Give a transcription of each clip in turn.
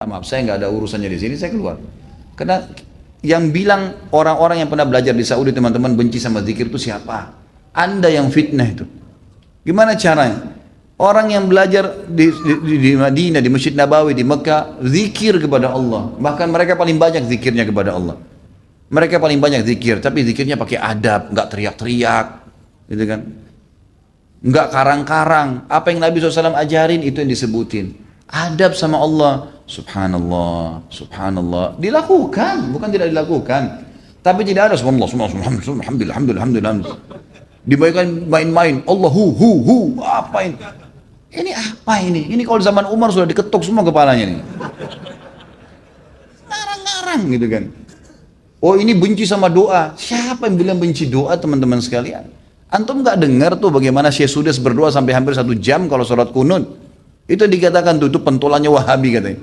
Maaf, saya nggak ada urusannya di sini, saya keluar. Karena yang bilang orang-orang yang pernah belajar di Saudi teman-teman benci sama zikir itu siapa? Anda yang fitnah itu. Gimana caranya? Orang yang belajar di Madinah, di Masjid Nabawi, di Mekah, zikir kepada Allah. Bahkan mereka paling banyak zikirnya kepada Allah. Mereka paling banyak zikir, tapi zikirnya pakai adab, nggak teriak-teriak, gitu kan? Nggak karang-karang. Apa yang Nabi SAW ajarin itu yang disebutin. Adab sama Allah, subhanallah, subhanallah, dilakukan, bukan tidak dilakukan. Tapi tidak ada subhanallah, subhanallah, alhamdulillah, alhamdulillah, alhamdulillah. Dibayangkan main-main, Allah hu, apa ini? Ini apa ini? Ini kalau zaman Umar sudah diketuk semua kepalanya nih. Ngarang-ngarang gitu kan. Oh ini benci sama doa. Siapa yang bilang benci doa teman-teman sekalian? Antum nggak dengar tuh bagaimana Syekh Sudes berdoa sampai hampir 1 jam kalau sholat kunut? Itu dikatakan tuh, itu pentolannya Wahabi katanya.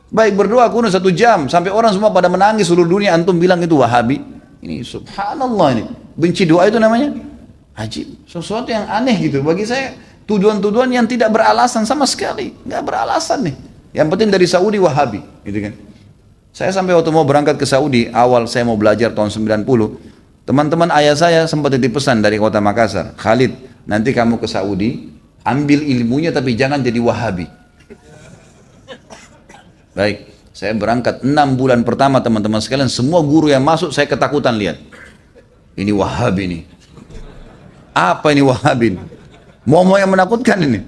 Baik berdoa kunut 1 jam, sampai orang semua pada menangis seluruh dunia, antum bilang itu Wahabi. Ini subhanallah ini. Benci doa itu namanya ajib. Sesuatu yang aneh gitu. Bagi saya tuduhan-tuduhan yang tidak beralasan sama sekali. Nggak beralasan nih. Yang penting dari Saudi Wahabi. Gitu kan. Saya sampai waktu mau berangkat ke Saudi, awal saya mau belajar tahun 90, teman-teman ayah saya sempat titip pesan dari kota Makassar, Khalid, nanti kamu ke Saudi, ambil ilmunya tapi jangan jadi Wahabi. Baik, saya berangkat 6 bulan pertama teman-teman sekalian, semua guru yang masuk saya ketakutan lihat. Ini Wahabi nih. Apa ini Wahabi? Mau yang menakutkan ini.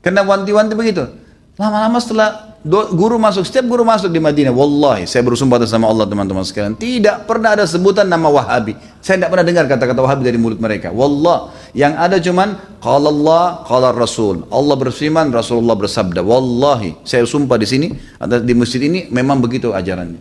Karena wanti-wanti begitu. Lama-lama setelah guru masuk, setiap guru masuk di Madinah, wallahi saya bersumpah atas nama Allah teman-teman sekalian, tidak pernah ada sebutan nama Wahabi. Saya tidak pernah dengar kata-kata Wahabi dari mulut mereka. Wallah, yang ada cuman qala Allah, qala Rasul. Allah berfirman, Rasulullah bersabda. Wallahi, saya sumpah di sini, di masjid ini memang begitu ajarannya.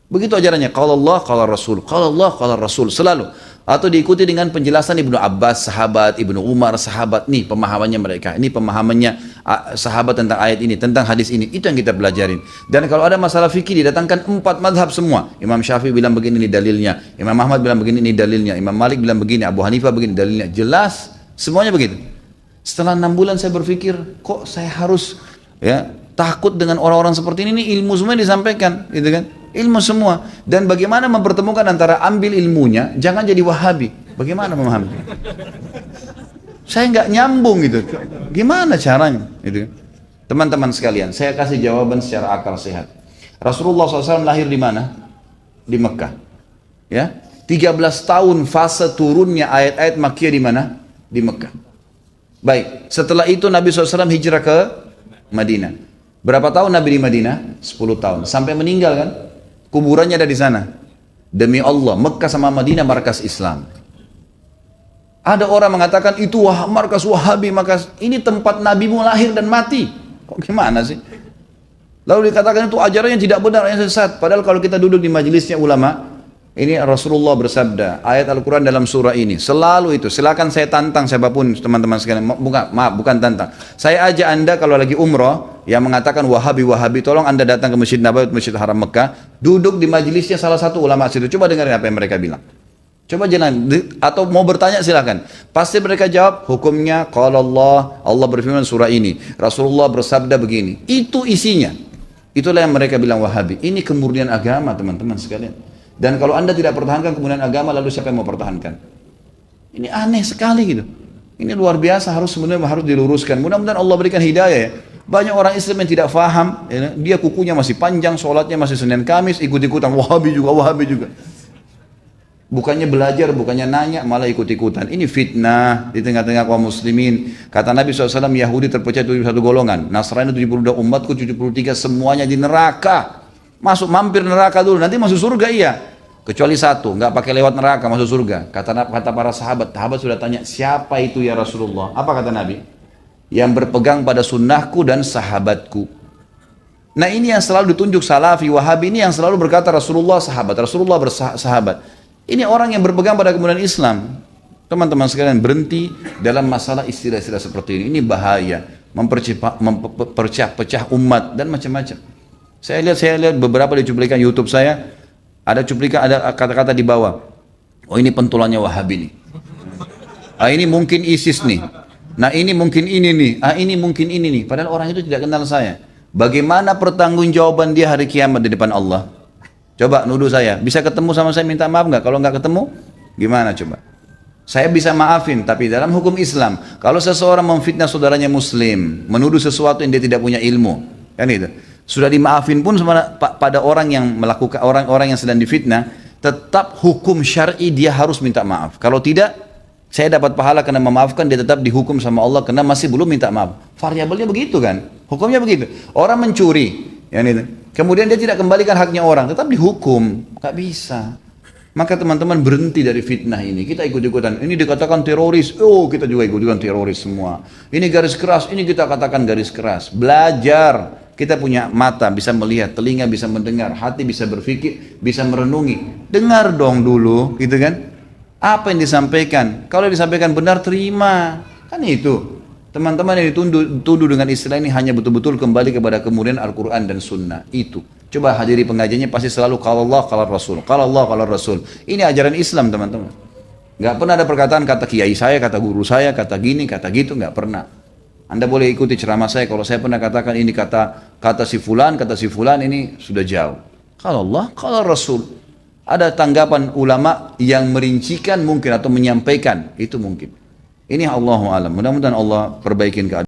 Begitu ajarannya, qala Allah, qala Rasul, qala Allah, qala Rasul, selalu. Atau diikuti dengan penjelasan Ibnu Abbas, sahabat, Ibnu Umar, sahabat. Nih pemahamannya mereka, ini pemahamannya sahabat tentang ayat ini, tentang hadis ini. Itu yang kita pelajarin. Dan kalau ada masalah fikih didatangkan 4 madhab semua. Imam Syafi'i bilang begini ini dalilnya, Imam Ahmad bilang begini ini dalilnya, Imam Malik bilang begini, Abu Hanifah begini dalilnya. Jelas, semuanya begitu. Setelah 6 bulan saya berpikir, kok saya harus takut dengan orang-orang seperti ini ilmu semua disampaikan, gitu kan? Ilmu semua. Dan bagaimana mempertemukan antara ambil ilmunya, jangan jadi Wahabi. Bagaimana memahami? Saya nggak nyambung gitu. Gimana caranya? Gitu. Teman-teman sekalian, saya kasih jawaban secara akal sehat. Rasulullah SAW lahir di mana? Di Mekah. Ya, 13 tahun fase turunnya ayat-ayat Makkiyah di mana? Di Mekah. Baik, setelah itu Nabi SAW hijrah ke Madinah. Berapa tahun Nabi di Madinah? 10 tahun. Sampai meninggal kan? Kuburannya ada di sana. Demi Allah, Mekah sama Madinah markas Islam. Ada orang mengatakan itu markas Wahabi, markas ini tempat Nabi mu lahir dan mati. Kok gimana sih? Lalu dikatakan itu ajarannya tidak benar, yang sesat. Padahal kalau kita duduk di majelisnya ulama, ini Rasulullah bersabda, ayat Al-Quran dalam surah ini, selalu itu. Silakan saya tantang siapapun teman-teman sekalian. Bukan tantang. Saya ajak anda kalau lagi umrah, yang mengatakan Wahabi, tolong anda datang ke Masjid Nabawi, Masjid Haram Mekah, duduk di majelisnya salah satu ulama situ. Coba dengarin apa yang mereka bilang. Coba jangan, atau mau bertanya silakan. Pasti mereka jawab, hukumnya qala Allah, Allah berfirman surah ini, Rasulullah bersabda begini. Itu isinya. Itulah yang mereka bilang Wahabi. Ini kemurnian agama teman-teman sekalian. Dan kalau anda tidak pertahankan kemudian agama, lalu siapa yang mau pertahankan? Ini aneh sekali gitu. Ini luar biasa, sebenarnya harus diluruskan. Mudah-mudahan Allah berikan hidayah ya. Banyak orang Islam yang tidak faham, dia kukunya masih panjang, sholatnya masih Senin Kamis, ikut-ikutan Wahabi juga. Bukannya belajar, bukannya nanya, malah ikut-ikutan. Ini fitnah di tengah-tengah kaum muslimin. Kata Nabi SAW, Yahudi terpecah 71 golongan. Nasrani 72, umatku 73, semuanya di neraka. Mampir neraka dulu, nanti masuk surga iya. Kecuali satu, nggak pakai lewat neraka masuk surga. Kata para sahabat sudah tanya, siapa itu ya Rasulullah? Apa kata Nabi? Yang berpegang pada sunnahku dan sahabatku. Nah ini yang selalu ditunjuk Salafi, Wahabi, ini yang selalu berkata Rasulullah bersahabat. Ini orang yang berpegang pada kemudian Islam. Teman-teman sekalian, berhenti dalam masalah istilah-istilah seperti ini. Ini bahaya, memperpecah umat dan macam-macam. Saya lihat beberapa di cuplikan YouTube saya, ada cuplikan, ada kata-kata di bawah. Oh ini pentulannya Wahabi nih. Ini mungkin ISIS nih. Nah ini mungkin ini nih. Ini mungkin ini nih. Padahal orang itu tidak kenal saya. Bagaimana pertanggungjawaban dia hari kiamat di depan Allah? Coba nuduh saya, bisa ketemu sama saya minta maaf nggak? Kalau nggak ketemu, gimana coba? Saya bisa maafin, tapi dalam hukum Islam, kalau seseorang memfitnah saudaranya muslim, menuduh sesuatu yang dia tidak punya ilmu, kan itu, sudah dimaafin pun pada orang yang melakukan, orang-orang yang sedang difitnah, tetap hukum syar'i dia harus minta maaf. Kalau tidak, saya dapat pahala karena memaafkan, dia tetap dihukum sama Allah karena masih belum minta maaf. Variabelnya begitu kan, hukumnya begitu. Orang mencuri, kan itu, kemudian dia tidak kembalikan haknya orang, tetap dihukum, nggak bisa. Maka teman-teman berhenti dari fitnah ini. Kita ikut-ikutan. Ini dikatakan teroris. Oh, kita juga ikut-ikutan teroris semua. Ini garis keras. Ini kita katakan garis keras. Belajar. Kita punya mata bisa melihat, telinga bisa mendengar, hati bisa berpikir, bisa merenungi. Dengar dong dulu, gitu kan? Apa yang disampaikan? Kalau disampaikan benar, terima. Kan itu. Teman-teman yang dituduh dengan istilah ini hanya betul-betul kembali kepada kemudian Al-Quran dan Sunnah. Itu. Coba hadiri pengajiannya pasti selalu kalau Allah, kalau Rasul. Kalau Allah, kalau Rasul. Ini ajaran Islam teman-teman. Gak pernah ada perkataan kata kiai saya, kata guru saya, kata gini, kata gitu. Gak pernah. Anda boleh ikuti ceramah saya. Kalau saya pernah katakan ini kata si fulan, ini sudah jauh. Kalau Allah, kalau Rasul. Ada tanggapan ulama yang merincikan mungkin atau menyampaikan. Itu mungkin. Ini Allahu alam. Mudah-mudahan Allah perbaikin keadaan.